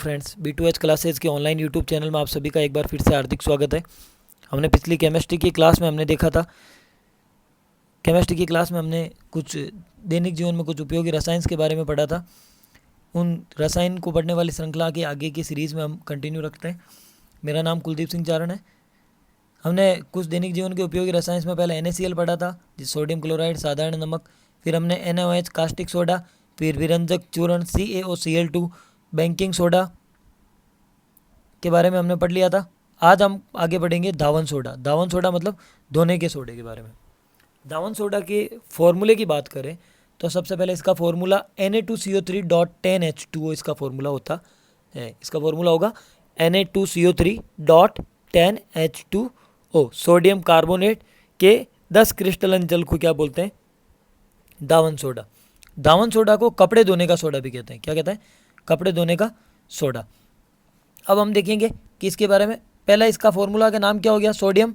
Friends, B2H classes के online YouTube channel में आप सभी का एक बार फिर से हार्दिक स्वागत है। हमने पिछली केमिस्ट्री की क्लास में हमने देखा था, केमिस्ट्री की क्लास में हमने कुछ दैनिक जीवन में कुछ उपयोगी रसायन के बारे में पढ़ा था। उन रसायन को पढ़ने वाली श्रृंखला के आगे की सीरीज़ में हम कंटिन्यू रखते हैं। मेरा नाम कुलदीप सिंह चारण है। हमने कुछ दैनिक जीवन के उपयोगी रसायन में पहले NaCl पढ़ा था, जिस सोडियम क्लोराइड साधारण नमक, फिर हमने NaOH कास्टिक सोडा, फिर विरंजक चूर्ण CaOCl2 बेकिंग सोडा के बारे में हमने पढ़ लिया था। आज हम आगे बढ़ेंगे धावन सोडा। धावन सोडा मतलब धोने के सोडे के बारे में। धावन सोडा के फॉर्मूले की बात करें तो सबसे पहले इसका फॉर्मूला Na2CO3.10H2O इसका फॉर्मूला होता है। इसका फॉर्मूला होगा Na2CO3.10H2O। सोडियम कार्बोनेट के 10 क्रिस्टलन जल को क्या बोलते हैं? धावन सोडा। धावन सोडा को कपड़े धोने का सोडा भी कहते हैं। क्या कहते हैं? कपड़े धोने का सोडा। अब हम देखेंगे कि इसके बारे में पहला इसका फॉर्मूला का नाम क्या हो गया? Sodium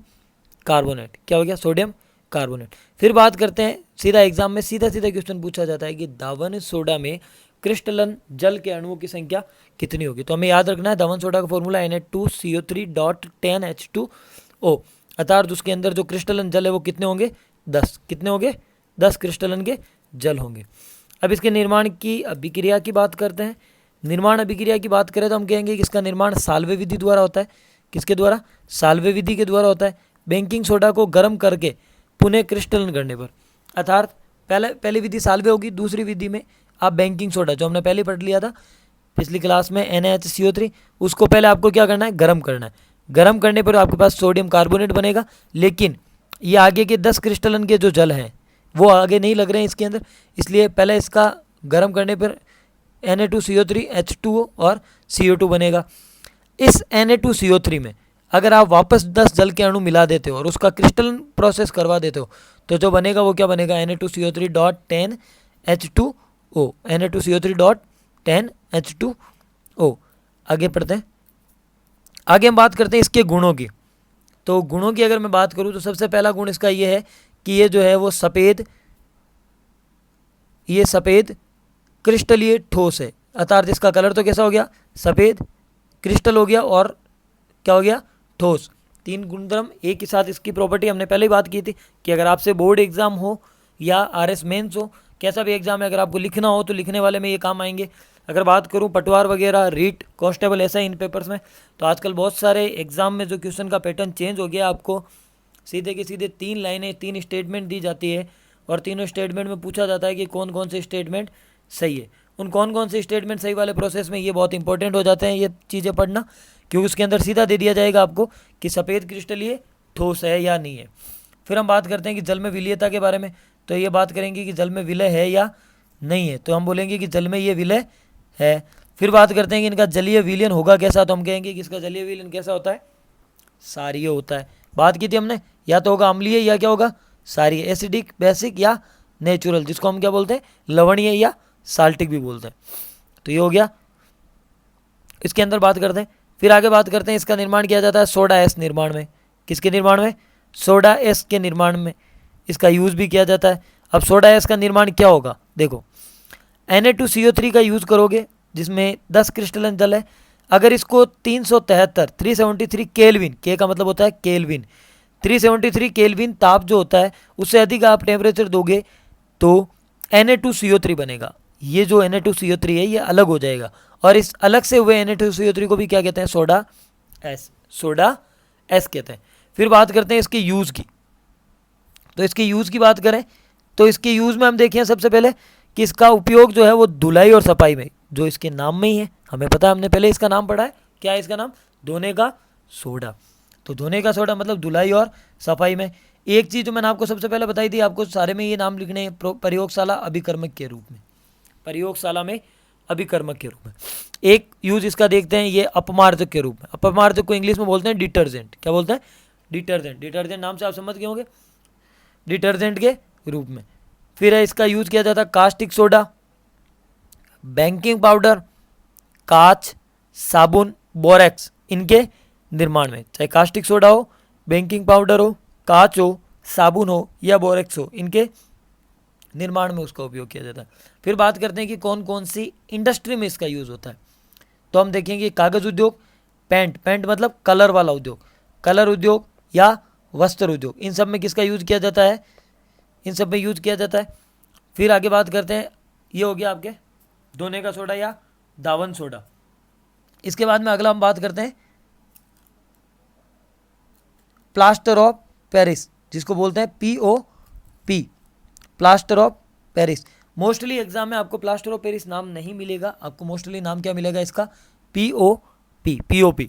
carbonate. क्या हो गया? Sodium carbonate. फिर बात करते हैं, सीधा एग्जाम में सीधा क्वेश्चन पूछा जाता है कि धावन सोडा में क्रिस्टलन जल के अणुओं की संख्या कितनी होगी? तो हमें याद रखना है धावन सोडा का फॉर्मूला Na2CO3.10H2O, अर्थात उसके अंदर जो क्रिस्टलन जल है वो कितने होंगे? 10। कितने होंगे? 10 क्रिस्टलन के जल होंगे। अब इसके निर्माण की अभिक्रिया की बात करते हैं। निर्माण अभिक्रिया की बात करें तो हम कहेंगे कि इसका निर्माण साल्वे विधि द्वारा होता है। किसके द्वारा? साल्वे विधि के द्वारा होता है। बेकिंग सोडा को गर्म करके पुनः क्रिस्टलन करने पर, अर्थात पहली विधि साल्वे होगी, दूसरी विधि में आप बेकिंग सोडा जो हमने पहले पढ़ लिया था पिछली क्लास में NaHCO3, उसको पहले आपको क्या करना है? गर्म करना है। गर्म करने पर आपके पास सोडियम कार्बोनेट बनेगा, लेकिन ये आगे के 10 क्रिस्टलन के जो जल हैं वो आगे नहीं लग रहे हैं इसके अंदर, इसलिए पहले इसका गर्म करने पर Na2CO3 H2O और CO2 बनेगा। इस Na2CO3 में अगर आप वापस 10 जल के अणु मिला देते हो और उसका क्रिस्टलन प्रोसेस करवा देते हो तो जो बनेगा वो क्या बनेगा? Na2CO3.10H2O। Na2CO3.10H2O। आगे पढ़ते हैं। आगे हम बात करते हैं इसके गुणों की। तो गुणों की अगर मैं बात करूं तो सबसे पहला गुण इसका ये है कि ये जो है वो सफ़ेद क्रिस्टलीय ठोस है, अर्थात इसका कलर तो कैसा हो गया? सफ़ेद क्रिस्टल हो गया और क्या हो गया? ठोस। 3 गुणधर्म एक ही साथ। इसकी प्रॉपर्टी हमने पहले ही बात की थी कि अगर आपसे बोर्ड एग्जाम हो या RS मेंस हो, कैसा भी एग्जाम है, अगर आपको लिखना हो तो लिखने वाले में ये काम आएंगे। अगर बात करूं पटवार वगैरह, रीट, कांस्टेबल, ऐसा इन पेपर्स में, तो आजकल बहुत सारे एग्जाम में जो क्वेश्चन का पैटर्न चेंज हो गया, आपको सीधे के सीधे 3 लाइनें 3 स्टेटमेंट दी जाती है और तीनों स्टेटमेंट में पूछा जाता है कि कौन कौन से स्टेटमेंट सही है। उन कौन कौन से स्टेटमेंट सही वाले प्रोसेस में ये बहुत इंपॉर्टेंट हो जाते हैं ये चीज़ें पढ़ना, क्योंकि उसके अंदर सीधा दे दिया जाएगा आपको कि सफ़ेद क्रिस्टलीय ठोस है या नहीं है। फिर हम बात करते हैं कि जल में विलयता के बारे में। तो ये बात करेंगे कि जल में विलय है या नहीं है, तो हम बोलेंगे कि जल में ये विलय है। फिर बात करते हैं कि इनका जलीय विलयन होगा कैसा, तो हम कहेंगे कि इसका जलीय विलयन कैसा होता है? क्षारीय होता है। बात की थी हमने, या तो होगा अम्लीय या क्या होगा? क्षारीय। एसिडिक, बेसिक या नेचुरल, जिसको हम क्या बोलते हैं? लवणीय या साल्टिक भी बोलते हैं। तो ये हो गया। इसके अंदर बात करते हैं, फिर आगे बात करते हैं इसका निर्माण किया जाता है सोडा एस निर्माण में। किसके निर्माण में? सोडा एस के निर्माण में इसका यूज़ भी किया जाता है। अब सोडा एस का निर्माण क्या होगा? देखो, Na2CO3 का यूज़ करोगे जिसमें 10 क्रिस्टलन जल है। अगर इसको 373 केल्विन, के का मतलब होता है केल्विन, 373 केल्विन ताप जो होता है उससे अधिक आप टेम्परेचर दोगे तो Na2CO3 बनेगा। ये जो Na2CO3 है ये अलग हो जाएगा और इस अलग से हुए Na2CO3 को भी क्या कहते हैं? Soda S. सोडा एस कहते हैं। फिर बात करते हैं इसके यूज़ की। तो इसके यूज़ की बात करें तो इसके यूज़ में हम देखें सबसे पहले कि इसका उपयोग जो है वो धुलाई और सफाई में, जो इसके नाम में ही है, हमें पता है, हमने पहले इसका नाम पढ़ा है। क्या है इसका नाम? धोने का सोडा। तो धोने का सोडा मतलब धुलाई और सफाई में। एक चीज़ जो मैंने आपको सबसे पहले बताई थी, आपको सारे में ये नाम लिखने हैं प्रयोगशाला अभिकर्मक के रूप में। प्रयोगशाला में अभिकर्मक के रूप में। एक यूज इसका देखते हैं, ये अपमार्जक के रूप में। अपमार्जक को इंग्लिश में बोलते हैं डिटर्जेंट। क्या बोलते हैं? डिटर्जेंट। डिटर्जेंट नाम से आप समझ गए होंगे, डिटर्जेंट के रूप में। फिर है इसका यूज किया जाता है कास्टिक सोडा, बेकिंग पाउडर, कांच, साबुन, बोरेक्स, इनके निर्माण में। चाहे कास्टिक सोडा हो, बेकिंग पाउडर हो, कांच हो, साबुन हो या बोरेक्स हो, इनके निर्माण में उसका उपयोग किया जाता है। फिर बात करते हैं कि कौन कौन सी इंडस्ट्री में इसका यूज़ होता है। तो हम देखेंगे कागज़ उद्योग, पेंट, पेंट मतलब कलर वाला उद्योग, कलर उद्योग या वस्त्र उद्योग, इन सब में किसका यूज किया जाता है, इन सब में यूज किया जाता है। फिर आगे बात करते हैं, ये हो गया आपके धोने का सोडा या दावन सोडा। इसके बाद में अगला हम बात करते हैं प्लास्टर ऑफ पेरिस, जिसको बोलते हैं POP, plaster of Paris. Mostly exam में आपको प्लास्टर ऑफ पेरिस नाम नहीं मिलेगा, आपको मोस्टली नाम क्या मिलेगा इसका, POP।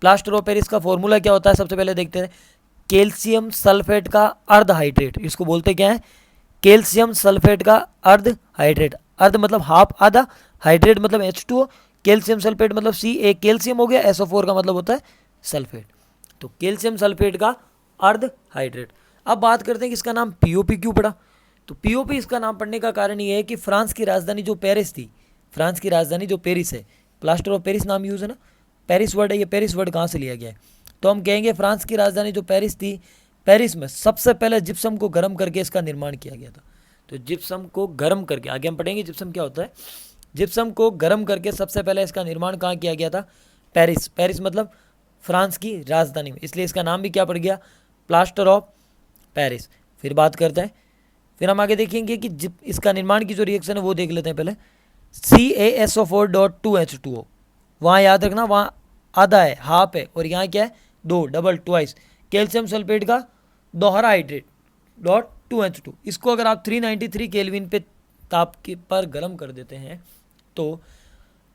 प्लास्टर ऑफ पेरिस का फॉर्मूला क्या होता है, सबसे पहले देखते हैं, कैल्शियम सल्फेट का अर्ध हाइड्रेट, इसको बोलते क्या है, कैल्शियम सल्फेट का अर्ध हाइड्रेट। अर्ध मतलब हाफ, आधा, हाइड्रेट मतलब H2O, कैल्शियम सल्फेट मतलब CA, कैल्शियम हो गया, SO4 का मतलब होता है सल्फेट, तो कैल्शियम सल्फेट का अर्ध हाइड्रेट। अब बात करते हैं कि इसका नाम POP क्यों पड़ा। तो POP इसका नाम पड़ने का कारण ये है कि फ्रांस की राजधानी जो पेरिस थी, फ्रांस की राजधानी जो पेरिस है, प्लास्टर ऑफ पेरिस नाम यूज़ है ना, पेरिस वर्ड है, ये पेरिस वर्ड कहाँ से लिया गया है, तो हम कहेंगे फ्रांस की राजधानी जो पेरिस थी, पेरिस में सबसे पहले जिप्सम को गर्म करके इसका निर्माण किया गया था। तो जिप्सम को गर्म करके, आगे हम पढ़ेंगे जिप्सम क्या होता है, जिप्सम को गर्म करके सबसे पहले इसका निर्माण कहाँ किया गया था, पेरिस। पेरिस मतलब फ्रांस की राजधानी में, इसलिए इसका नाम भी क्या पड़ गया, प्लास्टर ऑफ पेरिस। फिर बात करते हैं, फिर हम आगे देखेंगे कि इसका निर्माण की जो रिएक्शन है वो देख लेते हैं पहले। CaSO4.2H2O, वहाँ याद रखना, वहाँ आधा है, हाफ है, और यहाँ क्या है, दो, डबल, ट्वाइस, कैल्शियम सल्फेट का दोहरा हाइड्रेट .2H2। इसको अगर आप 393 केल्विन पे ताप के पर गर्म कर देते हैं तो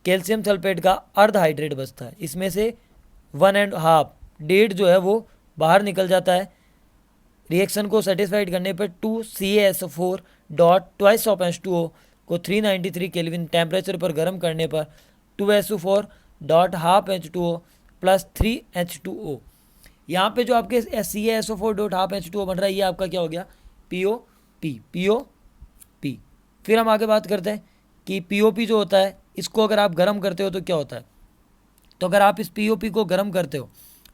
कैल्शियम सल्फेट का अर्ध हाइड्रेट बचता है, इसमें से 1.5 डेढ़ जो है वो बाहर निकल जाता है। रिएक्शन को सेटिस्फाइड करने पर 2CaSO4.2H2O को 393 केल्विन टेम्परेचर पर गर्म करने पर 2SO4.12H2O प्लस 3H2O। यहाँ पे जो आपके CaSO4.12H2O बन रहा है, ये आपका क्या हो गया, POP। फिर हम आगे बात करते हैं कि POP जो होता है, इसको अगर आप गर्म करते हो तो क्या होता है। तो अगर आप इस POP को गर्म करते हो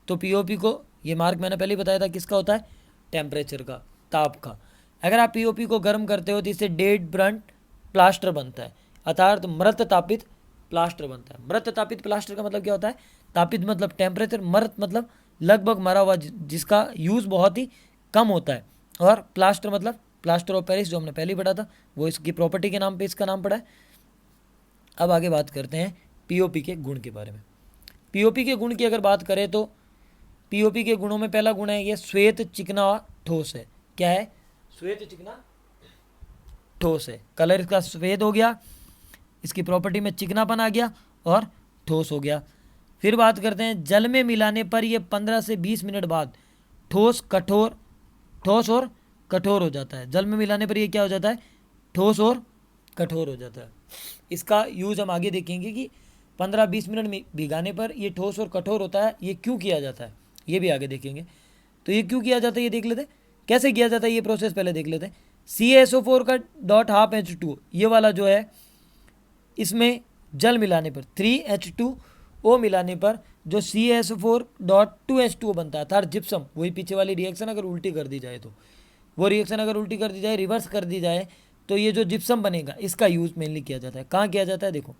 तो POP को, ये मार्क मैंने पहले ही बताया था किसका होता है, टेम्परेचर का, ताप का। अगर आप POP को गर्म करते हो तो इससे डेड ब्रंट प्लास्टर बनता है, अर्थात मृत तापित प्लास्टर बनता है। मृत तापित प्लास्टर का मतलब क्या होता है, तापित मतलब टेम्परेचर, मृत मतलब लगभग मरा हुआ, जिसका यूज़ बहुत ही कम होता है, और प्लास्टर मतलब प्लास्टर ऑफ पेरिस जो हमने पहले ही पढ़ा था, वो इसकी प्रॉपर्टी के नाम पे इसका नाम पड़ा है। अब आगे बात करते हैं POP के गुण के बारे में। POP के गुण की अगर बात करें तो POP के गुणों में पहला गुण है ये श्वेत चिकना ठोस है। क्या है, श्वेत चिकना ठोस है, कलर इसका सफ़ेद हो गया, इसकी प्रॉपर्टी में चिकनापन आ गया और ठोस हो गया। फिर बात करते हैं जल में मिलाने पर ये 15 से 20 मिनट बाद ठोस और कठोर हो जाता है। जल में मिलाने पर ये क्या हो जाता है, ठोस और कठोर हो जाता है। इसका यूज़ हम आगे देखेंगे कि 15-20 मिनट में भिगाने पर ये ठोस और कठोर होता है, ये क्यों किया जाता है ये भी आगे देखेंगे। तो ये क्यों किया जाता है ये देख लेते हैं, कैसे किया जाता है ये प्रोसेस पहले देख लेते हैं। CaSO4 का .12H2O ये वाला जो है, इसमें जल मिलाने पर 3H2O मिलाने पर जो CaSO4.2H2O बनता है, अर्थात जिप्सम, वही पीछे वाली रिएक्शन अगर उल्टी कर दी जाए तो, वो रिएक्शन अगर उल्टी कर दी जाए, रिवर्स कर दी जाए, तो ये जो जिप्सम बनेगा इसका यूज़ मेनली किया जाता है। कहाँ किया जाता है, देखो,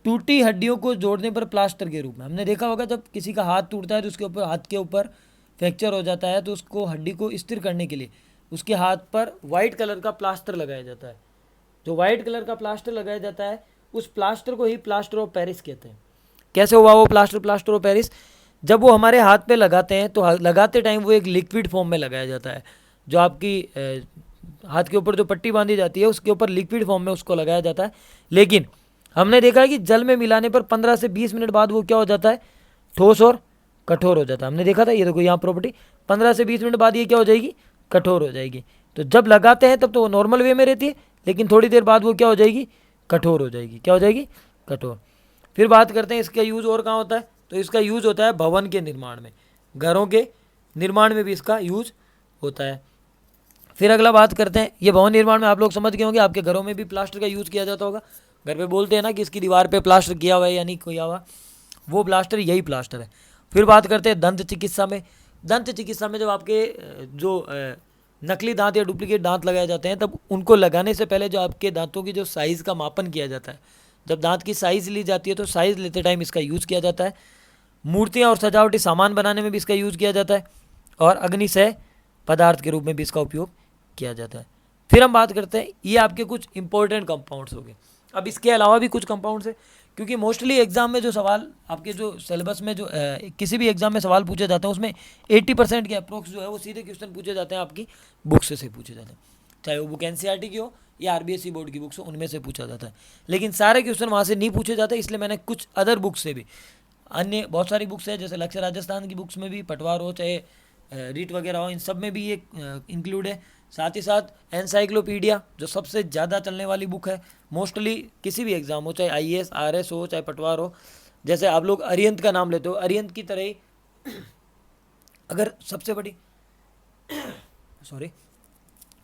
टूटी हड्डियों को जोड़ने पर प्लास्टर के रूप में। हमने देखा होगा जब किसी का हाथ टूटता है तो उसके ऊपर, हाथ के ऊपर फ्रैक्चर हो जाता है, तो उसको हड्डी को स्थिर करने के लिए उसके हाथ पर वाइट कलर का प्लास्टर लगाया जाता है। जो वाइट कलर का प्लास्टर लगाया जाता है, उस प्लास्टर को ही प्लास्टर ऑफ पेरिस कहते हैं। कैसे हुआ वो प्लास्टर ऑफ पेरिस, जब वो हमारे हाथ पे लगाते हैं तो लगाते टाइम वो एक लिक्विड फॉर्म में लगाया जाता है। जो आपकी हाथ के ऊपर जो पट्टी बांधी जाती है उसके ऊपर लिक्विड फॉर्म में उसको लगाया जाता है। लेकिन हमने देखा है कि जल में मिलाने पर 15 से 20 मिनट बाद वो क्या हो जाता है, ठोस और कठोर हो जाता है। हमने देखा था, ये देखो यहाँ प्रॉपर्टी, 15 से 20 मिनट बाद ये क्या हो जाएगी, कठोर हो जाएगी। तो जब लगाते हैं तब तो वो नॉर्मल वे में रहती है, लेकिन थोड़ी देर बाद वो क्या हो जाएगी, कठोर हो जाएगी। क्या हो जाएगी, कठोर। फिर बात करते हैं इसका यूज़ और कहाँ होता है, तो इसका यूज़ होता है भवन के निर्माण में, घरों के निर्माण में भी इसका यूज़ होता है। फिर अगला बात करते हैं, ये भवन निर्माण में आप लोग समझ गए होंगे, आपके घरों में भी प्लास्टर का यूज़ किया जाता होगा। घर पे बोलते हैं ना कि इसकी दीवार पे प्लास्टर किया हुआ है या नहीं किया हुआ, वो प्लास्टर यही प्लास्टर है। फिर बात करते हैं दंत चिकित्सा में। दंत चिकित्सा में जब आपके जो नकली दांत या डुप्लीकेट दांत लगाए जाते हैं, तब उनको लगाने से पहले जो आपके दांतों की जो साइज़ का मापन किया जाता है, जब दांत की साइज़ ली जाती है तो साइज़ लेते टाइम इसका यूज़ किया जाता है। मूर्तियाँ और सजावटी सामान बनाने में भी इसका यूज़ किया जाता है, और अग्निशय पदार्थ के रूप में भी इसका उपयोग किया जाता है। फिर हम बात करते हैं, ये आपके कुछ इंपॉर्टेंट कंपाउंड्स हो गए। अब इसके अलावा भी कुछ कंपाउंड्स है, क्योंकि मोस्टली एग्जाम में जो सवाल आपके जो सिलेबस में जो किसी भी एग्जाम में सवाल पूछे जाते हैं उसमें 80% के अप्रोक्स जो है वो सीधे क्वेश्चन पूछे जाते हैं, आपकी बुक से पूछे जाते हैं, चाहे वो बुक एनसीईआरटी की हो या आरबीएसई बोर्ड की बुक्स हो, उनमें से पूछा जाता है। लेकिन सारे क्वेश्चन वहाँ से नहीं पूछे जाते, इसलिए मैंने कुछ अदर बुक्स से भी, अन्य बहुत सारी बुक्स है जैसे लक्ष्य राजस्थान की बुक्स में भी पटवार हो चाहे रीट वगैरह हो, इन सब में भी ये इंक्लूड है। साथ ही साथ एनसाइक्लोपीडिया जो सबसे ज़्यादा चलने वाली बुक है मोस्टली किसी भी एग्ज़ाम हो, चाहे आईएएस आरएस हो चाहे पटवार हो। जैसे आप लोग अरिहंत का नाम लेते हो, अरिहंत की तरह ही अगर सबसे बड़ी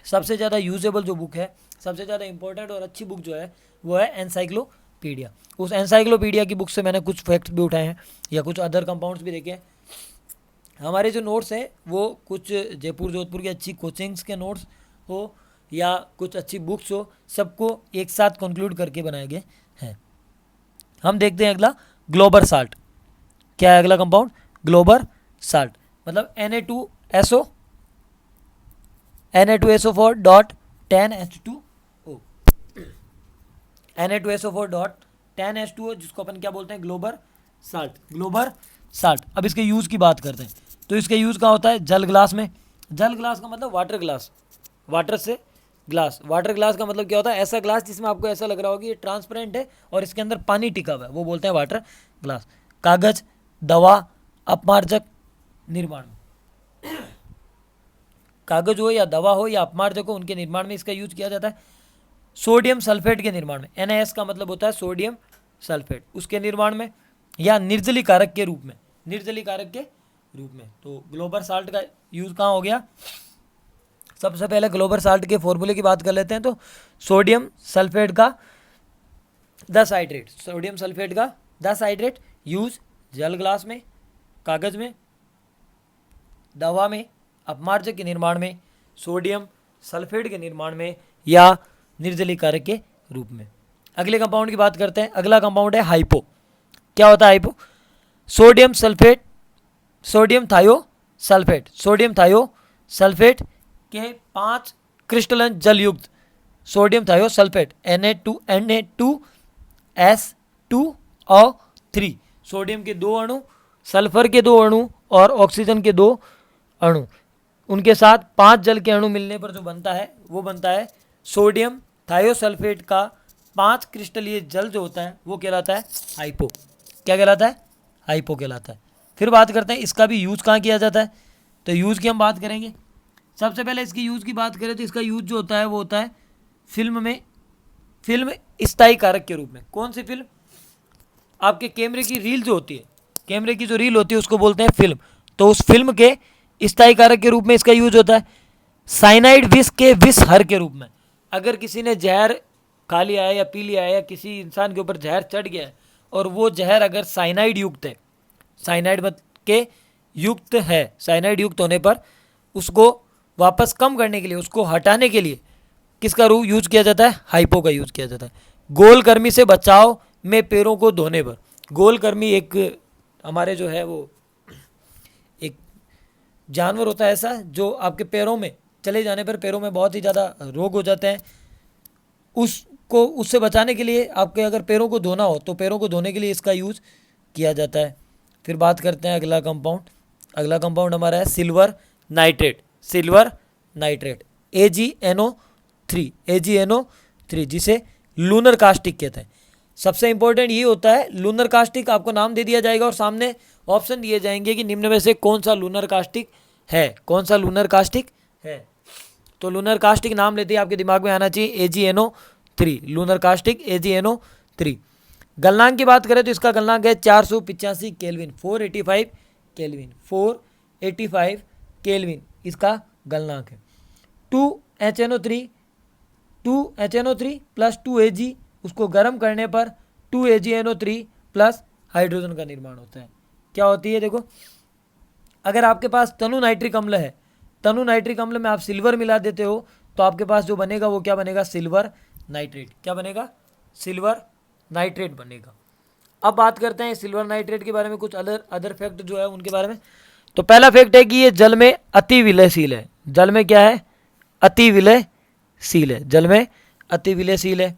सबसे ज़्यादा यूजेबल जो बुक है, सबसे ज़्यादा इंपॉर्टेंट और अच्छी बुक जो है वो है एनसाइक्लोपीडिया। उस एनसाइक्लोपीडिया की बुक से मैंने कुछ फैक्ट्स भी उठाए हैं या कुछ अदर कंपाउंड्स भी देखे हैं। हमारे जो नोट्स हैं वो कुछ जयपुर जोधपुर की अच्छी कोचिंग्स के नोट्स हो या कुछ अच्छी बुक्स हो, सबको एक साथ कंक्लूड करके बनाए गए हैं। हम देखते हैं अगला ग्लोबर साल्ट। क्या है अगला कंपाउंड? ग्लोबर साल्ट, मतलब Na2SO Na2SO4 dot 10H2O Na2SO4 dot 10H2O जिसको अपन क्या बोलते हैं? Glauber salt. Glauber salt. अब इसके यूज़ की बात करते हैं, तो इसके यूज़ कहाँ होता है? जल ग्लास में। जल ग्लास का मतलब वाटर ग्लास, वाटर से ग्लास। वाटर ग्लास का मतलब क्या होता है? ऐसा ग्लास जिसमें आपको ऐसा लग रहा होगा कि ये ट्रांसपेरेंट है और इसके अंदर पानी टिका हुआ है, वो बोलते हैं वाटर ग्लास। कागज, दवा, अपमार्जक निर्माण में, कागज हो या दवा हो या अपमार्जक हो, उनके निर्माण में इसका यूज किया जाता है। सोडियम सल्फेट के निर्माण में, NaS का मतलब होता है सोडियम सल्फेट, उसके निर्माण में, या निर्जलीकारक के रूप में, निर्जलीकारक के रूप में। तो ग्लोबर साल्ट का यूज कहाँ हो गया? सबसे पहले ग्लोबर साल्ट के फॉर्मूले की बात कर लेते हैं। तो सोडियम सल्फेट का 10 हाइड्रेट, सोडियम सल्फेट का 10 हाइड्रेट यूज जल ग्लास में, कागज में, दवा में, अपमार्जक के निर्माण में, सोडियम सल्फेट के निर्माण में, या निर्जलीकारक के रूप में। अगले कंपाउंड की बात करते हैं। अगला कंपाउंड है हाइपो। क्या होता है हाइपो? सोडियम सल्फेट, सोडियम थायो सल्फेट, सोडियम थायो सल्फेट के 5 क्रिस्टलन जल युक्त सोडियम थायो सल्फेट Na2S2O3, सोडियम के 2 अणु, सल्फर के 2 अणु और ऑक्सीजन के 2 अणु, उनके साथ 5 जल के अणु मिलने पर जो बनता है वो बनता है सोडियम थायोसल्फेट का 5 क्रिस्टलीय जल जो होता है वो कहलाता है हाइपो। क्या कहलाता है? हाइपो कहलाता है। फिर बात करते हैं इसका भी यूज़ कहाँ किया जाता है। तो यूज़ की हम बात करेंगे। सबसे पहले इसकी यूज़ की बात करें तो इसका यूज़ जो होता है वो होता है फिल्म में, फिल्म स्थायी कारक के रूप में। कौन सी फिल्म? आपके कैमरे की रील जो होती है, कैमरे की जो रील होती है उसको बोलते हैं फिल्म। तो उस फिल्म के स्थायी कारक के रूप में इसका यूज होता है। साइनाइड विष के विष हर के रूप में, अगर किसी ने जहर खा लिया है या पी लिया है या किसी इंसान के ऊपर जहर चढ़ गया है और वो जहर अगर साइनाइड युक्त है, साइनाइड के युक्त है, साइनाइड युक्त होने पर उसको वापस कम करने के लिए, उसको हटाने के लिए किसका यूज किया जाता है? हाइपो का यूज किया जाता है। गोलकर्मी से बचाव में पैरों को धोने पर, गोलकर्मी एक हमारे जो है वो एक जानवर होता है ऐसा जो आपके पैरों में चले जाने पर पैरों में बहुत ही ज़्यादा रोग हो जाते हैं, उसको उससे बचाने के लिए आपके अगर पैरों को धोना हो तो पैरों को धोने के लिए इसका यूज़ किया जाता है। फिर बात करते हैं अगला कंपाउंड। अगला कंपाउंड हमारा है silver nitrate, silver nitrate AgNO3, AgNO3 जिसे लूनर कास्टिक कहते हैं। सबसे इंपॉर्टेंट ये होता है लूनर कास्टिक, आपको नाम दे दिया जाएगा और सामने ऑप्शन दिए जाएंगे कि निम्न में से कौन सा लूनर कास्टिक है, कौन सा लूनर कास्टिक है। तो लूनर कास्टिक नाम लेते ही आपके दिमाग में आना चाहिए AgNO3, लूनर कास्टिक AgNO3। गलनांक की बात करें तो इसका गलनांक है 485 केल्विन, 485 केल्विन, 485 केल्विन इसका गलनांक है। 2HNO3 प्लस 2Ag, उसको गर्म करने पर 2AgNO3 प्लस हाइड्रोजन का निर्माण होता है। क्या होती है? देखो, अगर आपके पास तनु नाइट्रिक अम्ल है, तनु नाइट्रिक अम्ल में आप सिल्वर मिला देते हो तो आपके पास जो बनेगा वो क्या बनेगा? Silver nitrate. क्या बनेगा? सिल्वर नाइट्रेट बनेगा। अब बात करते हैं सिल्वर नाइट्रेट के बारे में, कुछ अदर फैक्ट जो है उनके बारे में। तो पहला फैक्ट है कि ये जल में अति विलयशील है। जल में क्या है? अति विलयशील है। जल में अति विलयशील है।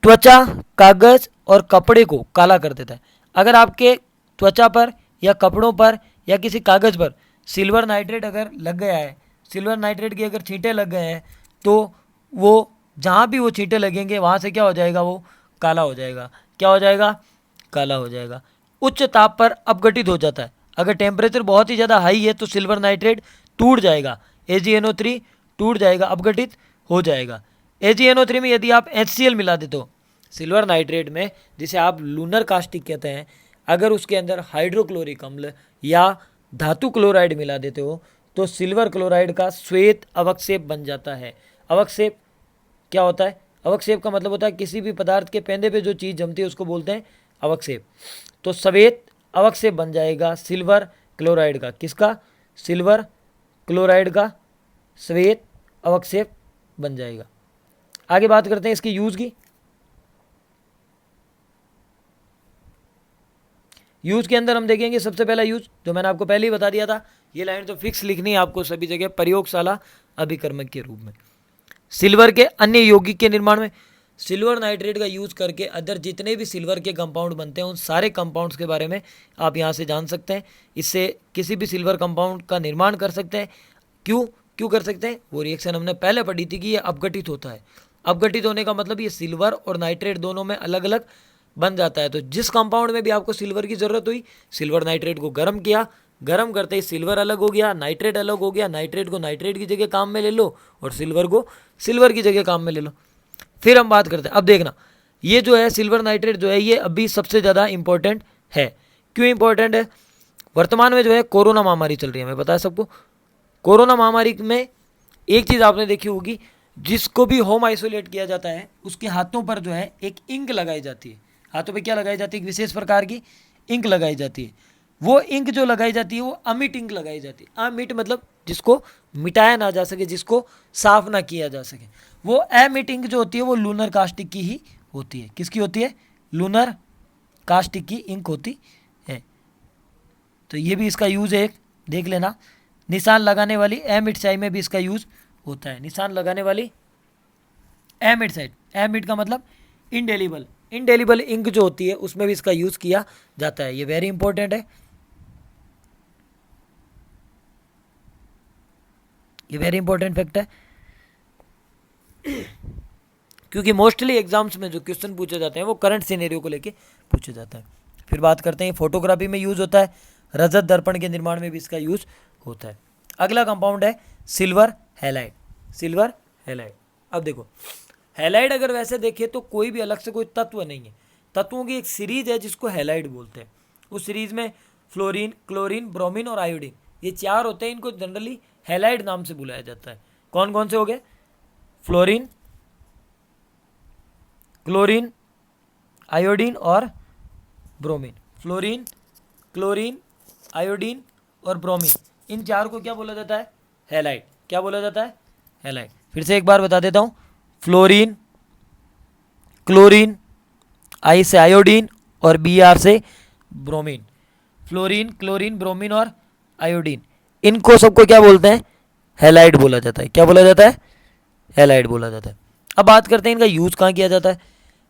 त्वचा, कागज और कपड़े को काला कर देता है। अगर आपके त्वचा पर या कपड़ों पर या किसी कागज पर सिल्वर नाइट्रेट अगर लग गया है, सिल्वर नाइट्रेट के अगर छींटे लग गए हैं, तो वो जहाँ भी वो छींटे लगेंगे वहाँ से क्या हो जाएगा? वो काला हो जाएगा। क्या हो जाएगा? काला हो जाएगा। उच्च ताप पर अपघटित हो जाता है। अगर टेम्परेचर बहुत ही ज़्यादा हाई है तो सिल्वर नाइट्रेट टूट जाएगा, AgNO3 टूट जाएगा, अपघटित हो जाएगा। AgNO3 में यदि आप HCl मिला देते हो सिल्वर नाइट्रेट में, जिसे आप लूनर कास्टिक कहते हैं, अगर उसके अंदर हाइड्रोक्लोरिक अम्ल या धातु क्लोराइड मिला देते हो तो सिल्वर क्लोराइड का श्वेत अवक्षेप बन जाता है। अवक्षेप क्या होता है? अवक्षेप का मतलब होता है किसी भी पदार्थ के पेंदे पे जो चीज़ जमती है उसको बोलते हैं अवक्षेप। तो श्वेत अवक्षेप बन जाएगा सिल्वर क्लोराइड का। किसका? सिल्वर क्लोराइड का श्वेत अवक्षेप बन जाएगा। आगे बात करते हैं इसकी यूज़ की। यूज़ के अंदर हम देखेंगे सबसे पहला यूज़ जो मैंने आपको पहले ही बता दिया था, ये लाइन तो फिक्स लिखनी है आपको सभी जगह, प्रयोगशाला अभिकर्मक के रूप में। सिल्वर के अन्य यौगिक के निर्माण में सिल्वर नाइट्रेट का यूज़ करके अदर जितने भी सिल्वर के कंपाउंड बनते हैं उन सारे कंपाउंड्स के बारे में आप यहाँ से जान सकते हैं। इससे किसी भी सिल्वर कंपाउंड का निर्माण कर सकते हैं। क्यों कर सकते हैं? वो रिएक्शन हमने पहले पढ़ी थी कि ये अपघटित होता है। अपघटित होने का मतलब ये सिल्वर और नाइट्रेट दोनों में अलग अलग बन जाता है। तो जिस कंपाउंड में भी आपको सिल्वर की ज़रूरत हुई, सिल्वर नाइट्रेट को गर्म किया, गर्म करते ही सिल्वर अलग हो गया, नाइट्रेट अलग हो गया, नाइट्रेट को नाइट्रेट की जगह काम में ले लो और सिल्वर को सिल्वर की जगह काम में ले लो। फिर हम बात करते हैं, अब देखना ये जो है सिल्वर नाइट्रेट जो है ये अभी सबसे ज़्यादा इंपॉर्टेंट है। क्यों इंपॉर्टेंट है? वर्तमान में जो है कोरोना महामारी चल रही है, हमें पता है सबको। कोरोना महामारी में एक चीज़ आपने देखी होगी, जिसको भी होम आइसोलेट किया जाता है उसके हाथों पर जो है एक इंक लगाई जाती है। हाथों पे क्या लगाई जाती है? एक विशेष प्रकार की इंक लगाई जाती है। वो इंक जो लगाई जाती है वो अमिट इंक लगाई जाती है। अमिट मतलब जिसको मिटाया ना जा सके, जिसको साफ ना किया जा सके। वो अमिट इंक जो होती है वो लूनर कास्टिक की ही होती है। किसकी होती है? लूनर कास्टिक की इंक होती है। तो ये भी इसका यूज़ है, एक देख लेना। निशान लगाने वाली एमिट स्याही में भी इसका यूज़ होता है। निशान लगाने वाली एमिट साइड, एमिट का मतलब इंडेलिबल, इंडेलिबल इंक जो होती है उसमें भी इसका यूज़ किया जाता है। ये वेरी इंपॉर्टेंट है, ये वेरी इंपॉर्टेंट फैक्ट है, क्योंकि मोस्टली एग्जाम्स में जो क्वेश्चन पूछे जाते हैं वो करंट सिनेरियो को लेके पूछे जाता है। फिर बात करते हैं फोटोग्राफी में यूज़ होता है, रजत दर्पण के निर्माण में भी इसका यूज़ होता है। अगला कंपाउंड है सिल्वर हैलाइड। सिल्वर हैलाइड, अब देखो हैलाइड अगर वैसे देखें तो कोई भी अलग से कोई तत्व नहीं है, तत्वों की एक सीरीज है जिसको हैलाइड बोलते हैं। उस सीरीज में फ्लोरीन, क्लोरीन, ब्रोमीन और आयोडीन ये चार होते हैं। इनको जनरली हैलाइड नाम से बुलाया जाता है। कौन कौन से हो गए? फ्लोरीन, क्लोरीन, आयोडीन और ब्रोमीन। फ्लोरीन, क्लोरीन, आयोडीन और ब्रोमीन, इन चार को क्या बोला जाता है? हैलाइड। क्या बोला जाता है? हैलाइड। फिर से एक बार बता देता हूँ, फ्लोरीन, क्लोरीन, आई से आयोडीन और Br से ब्रोमीन। फ्लोरीन, क्लोरीन, ब्रोमीन और आयोडीन, इनको सबको क्या बोलते हैं? हैलाइड बोला जाता है। क्या बोला जाता है? हैलाइड बोला जाता है। अब बात करते हैं इनका यूज़ कहाँ किया जाता है।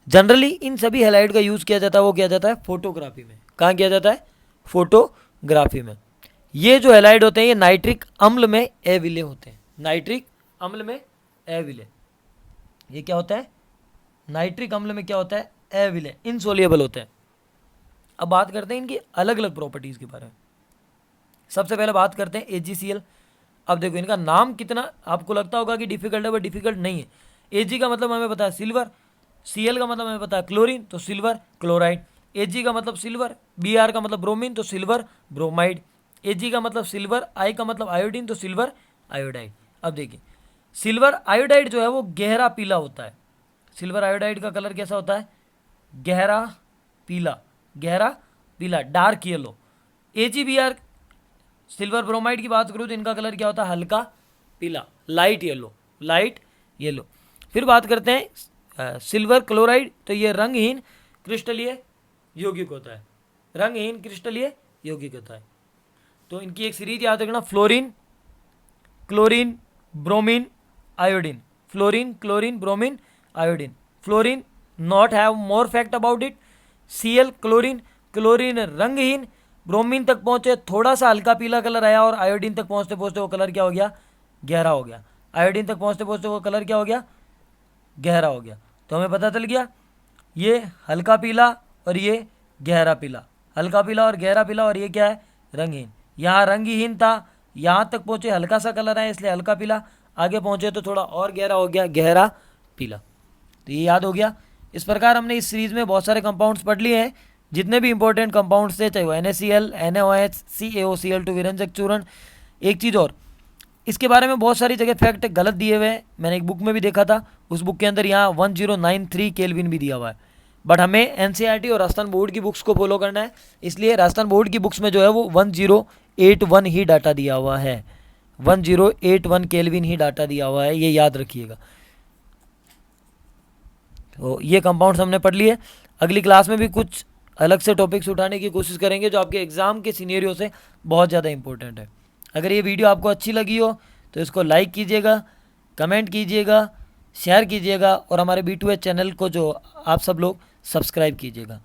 जनरली इन सभी हैलाइड का यूज़ किया जाता है वो किया जाता है फोटोग्राफी में। कहाँ किया जाता है? फोटोग्राफी में। ये जो हैलाइड होते हैं ये नाइट्रिक अम्ल में अविलय होते हैं। नाइट्रिक अम्ल में अविलय, ये क्या होता है? नाइट्रिक अम्ल में क्या होता है? अविलय, इनसोल्युबल होते हैं। अब बात करते हैं इनकी अलग अलग प्रॉपर्टीज़ के बारे में। सबसे पहले बात करते हैं AgCl। अब देखो इनका नाम कितना आपको लगता होगा कि डिफिकल्ट है, बट डिफिकल्ट नहीं है। Ag का मतलब हमें पता है सिल्वर, Cl का मतलब हमें पता है क्लोरीन, तो सिल्वर क्लोराइड। Ag का मतलब सिल्वर, Br का मतलब ब्रोमीन, तो सिल्वर ब्रोमाइड। Ag का मतलब सिल्वर, I का मतलब आयोडीन, तो सिल्वर आयोडाइड। अब देखिए सिल्वर आयोडाइड जो है वो गहरा पीला होता है। सिल्वर आयोडाइड का कलर कैसा होता है? गहरा पीला, गहरा पीला, dark yellow. AgBr silver bromide की बात करूँ तो इनका कलर क्या होता है? हल्का पीला, लाइट येलो, लाइट येलो। फिर बात करते हैं सिल्वर क्लोराइड, तो ये रंगहीन क्रिस्टलीय यौगिक होता है, रंगहीन क्रिस्टलीय यौगिक होता है। तो इनकी एक सीरीज याद रखना, fluorine, chlorine, bromine, iodine, fluorine, chlorine, bromine, iodine. Fluorine not have more fact about it, Cl chlorine, chlorine रंगहीन, ब्रोमीन तक पहुंचे थोड़ा सा हल्का पीला कलर आया, और आयोडीन तक पहुंचते पहुंचते वो कलर क्या हो गया, गहरा हो गया। आयोडीन तक पहुंचते पहुंचते वो कलर क्या हो गया, गहरा हो गया। तो हमें पता चल गया ये हल्का पीला और ये गहरा पीला, हल्का पीला और गहरा पीला, और ये क्या है, रंगहीन। यहाँ रंगहीन था, यहाँ तक पहुंचे हल्का सा कलर आया इसलिए हल्का पीला, आगे पहुंचे तो थोड़ा और गहरा हो गया, गहरा पीला। तो ये याद हो गया। इस प्रकार हमने इस सीरीज में बहुत सारे कंपाउंड्स पढ़ लिए हैं, जितने भी इंपॉर्टेंट कंपाउंड्स थे, चाहे वो NaCl, NaOH, CaOCl2 विरंजक चूर्ण। एक चीज़ और, इसके बारे में बहुत सारी जगह फैक्ट गलत दिए हुए हैं, मैंने एक बुक में भी देखा था, उस बुक के अंदर यहाँ 1093 केल्विन भी दिया हुआ है, बट हमें NCERT और राजस्थान बोर्ड की बुक्स को फॉलो करना है, इसलिए राजस्थान बोर्ड की बुक्स में जो है वो 1081 ही डाटा दिया हुआ है, 1081 केल्विन ही डाटा दिया हुआ है, ये याद रखिएगा। तो ये कंपाउंड्स हमने पढ़ लिए। अगली क्लास में भी कुछ अलग से टॉपिक्स उठाने की कोशिश करेंगे जो आपके एग्ज़ाम के सिनेरियो से बहुत ज़्यादा इंपॉर्टेंट है। अगर ये वीडियो आपको अच्छी लगी हो तो इसको लाइक कीजिएगा, कमेंट कीजिएगा, शेयर कीजिएगा, और हमारे B2H चैनल को जो आप सब लोग सब्सक्राइब कीजिएगा।